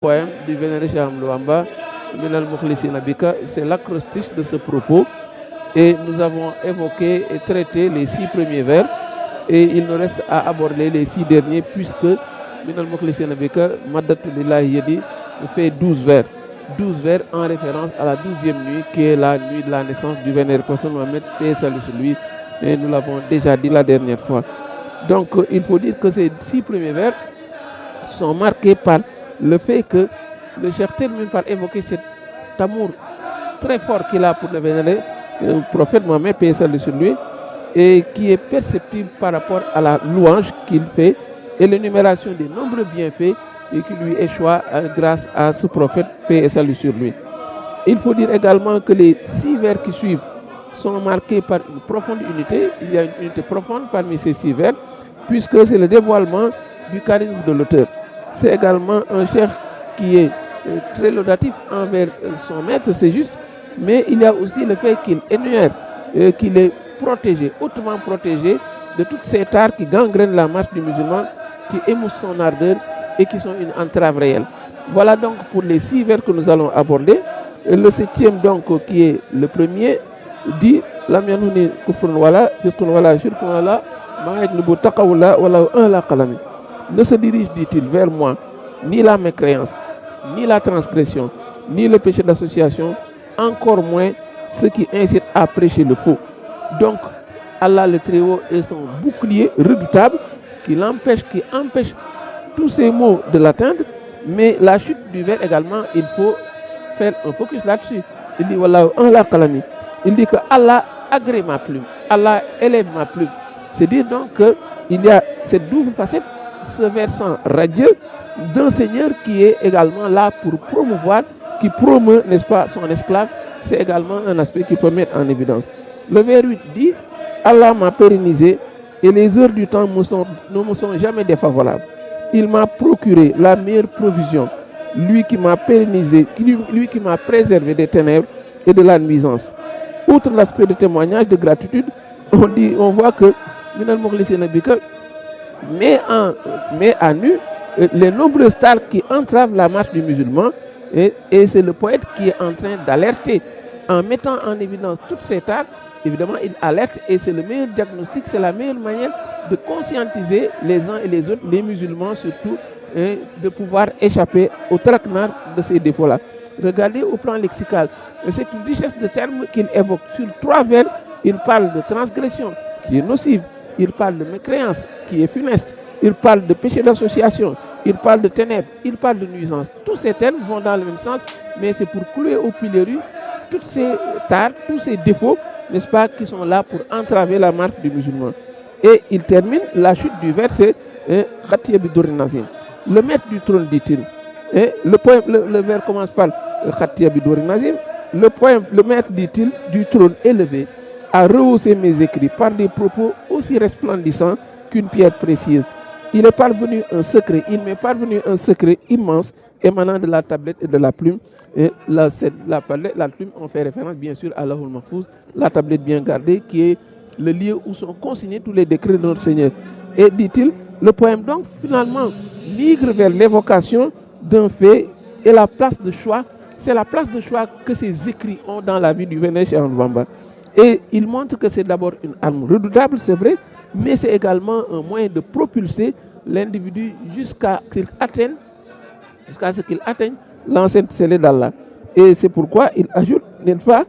poème du vénéré Cheikh Ahmadou Bamba, Minal Mukhlisina Bika, c'est l'acrostiche de ce propos. Et nous avons évoqué et traité les 6 premiers vers. Et il nous reste à aborder les 6 derniers, puisque Minal Mukhlisina Bika, Maddatu Lillahi Yadi, fait 12 vers. 12 vers en référence à la 12e nuit, qui est la nuit de la naissance du vénéré prophète Mohammed, paix et salut sur lui. Et nous l'avons déjà dit la dernière fois. Donc, il faut dire que ces 6 premiers vers sont marqués par le fait que le Cheikh termine par évoquer cet amour très fort qu'il a pour le vénéré prophète Mohammed, paix et salut sur lui, et qui est perceptible par rapport à la louange qu'il fait et l'énumération des nombreux bienfaits et qui lui échoit grâce à ce prophète, paix et salut sur lui. Il faut dire également que les 6 vers qui suivent sont marqués par une profonde unité. Il y a une unité profonde parmi ces 6 vers, puisque c'est le dévoilement du charisme de l'auteur. C'est également un cheikh qui est très laudatif envers son maître, c'est juste, mais il y a aussi le fait qu'il énumère, qu'il est protégé, hautement protégé de toutes ces tares qui gangrènent la marche du musulman, qui émoussent son ardeur et qui sont une entrave réelle. Voilà donc pour les 6 vers que nous allons aborder. Le 7e donc, qui est le premier, dit Lam yanuni kufrun wala fiskun wala shirkun wala ma'ajnubu taqawla wala un la qalami. Ne se dirige, dit-il, vers moi ni la mécréance, ni la transgression, ni le péché d'association, encore moins ceux qui incitent à prêcher le faux. Donc, Allah le Très-Haut est son bouclier redoutable qui empêche tous ces mots de l'atteindre, mais la chute du vers également, il faut faire un focus là-dessus. Il dit Wallahu an la qalami. Il dit que Allah agrée ma plume, Allah élève ma plume. C'est dire donc qu'il y a cette double facette, ce versant radieux d'un Seigneur qui est également là pour promouvoir, qui promeut, n'est-ce pas, son esclave. C'est également un aspect qu'il faut mettre en évidence. Le vers 8 dit Allah m'a pérennisé et les heures du temps ne me sont jamais défavorables. Il m'a procuré la meilleure provision, lui qui m'a pérennisé, lui qui m'a préservé des ténèbres et de la nuisance. Outre l'aspect de témoignage, de gratitude, on voit que Minal Mukhlisina Bika met à nu les nombreuses stars qui entravent la marche du musulman, et c'est le poète qui est en train d'alerter en mettant en évidence toutes ces tares. Évidemment, il alerte et c'est le meilleur diagnostic, c'est la meilleure manière de conscientiser les uns et les autres, les musulmans surtout, et de pouvoir échapper au traquenard de ces défauts-là. Regardez au plan lexical, c'est une richesse de termes qu'il évoque. Sur 3 vers, il parle de transgression qui est nocive, il parle de mécréance qui est funeste, il parle de péché d'association, il parle de ténèbres, il parle de nuisance. Tous ces termes vont dans le même sens, mais c'est pour clouer au pilori toutes ces tares, tous ces défauts, n'est-ce pas, qui sont là pour entraver la marche du musulman. Et il termine la chute du verset Khatiya Bidur Nazim. Le maître du trône, dit-il. Et le vers commence par Khatiya Bidur Nazim. Le maître, dit-il, du trône élevé a rehaussé mes écrits par des propos aussi resplendissants qu'une pierre précieuse. Il m'est parvenu un secret immense émanant de la tablette et de la plume. Et la plume, on fait référence bien sûr à l'Allahul Mahfouz, la tablette bien gardée, qui est le lieu où sont consignés tous les décrets de notre Seigneur. Et dit-il, le poème donc finalement migre vers l'évocation d'un fait et la place de choix. C'est la place de choix que ces écrits ont dans la vie du vénéré Cheikh Ahmadou Bamba. Et il montre que c'est d'abord une arme redoutable, c'est vrai, mais c'est également un moyen de propulser l'individu jusqu'à ce qu'il atteigne l'enceinte scellée d'Allah. Et c'est pourquoi il ajoute, n'est-ce pas,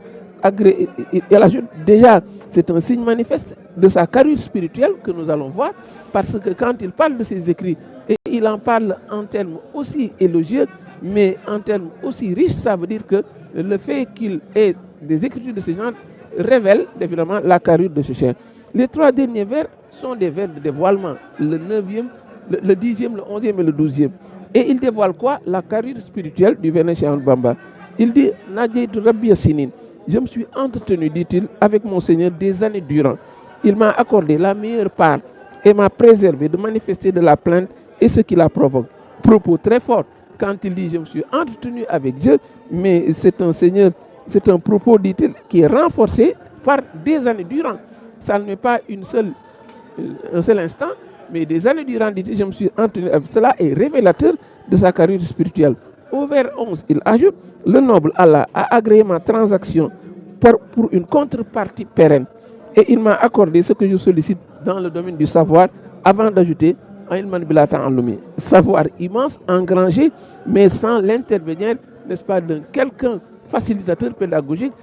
il ajoute déjà, c'est un signe manifeste de sa carrure spirituelle que nous allons voir, parce que quand il parle de ses écrits, et il en parle en termes aussi élogieux, mais en termes aussi riches, ça veut dire que le fait qu'il ait des écritures de ce genre révèle évidemment la carrure de ce cher. Les 3 derniers vers sont des vers de dévoilement, le 9e, le 10e, le 11e et le 12e. Et il dévoile quoi? La carrure spirituelle du vénéré Cheikh Ahmadou Bamba. Il dit Najaytu Rabbi Sinin. Je me suis entretenu, dit-il, avec mon Seigneur des années durant. Il m'a accordé la meilleure part et m'a préservé de manifester de la plainte et ce qui la provoque. Propos très fort quand il dit je me suis entretenu avec Dieu, mais c'est un Seigneur, c'est un propos, dit-il, qui est renforcé par des années durant. Ça n'est pas un seul instant, mais des années durant, dit-il, je me suis entretenu avec cela, est révélateur de sa carrure spirituelle. Au vers 11, il ajoute, le noble Allah a agréé ma transaction pour une contrepartie pérenne. Et il m'a accordé ce que je sollicite dans le domaine du savoir, avant d'ajouter, savoir immense, engrangé, mais sans l'intervenir, n'est-ce pas, d'un quelqu'un facilitateur pédagogique.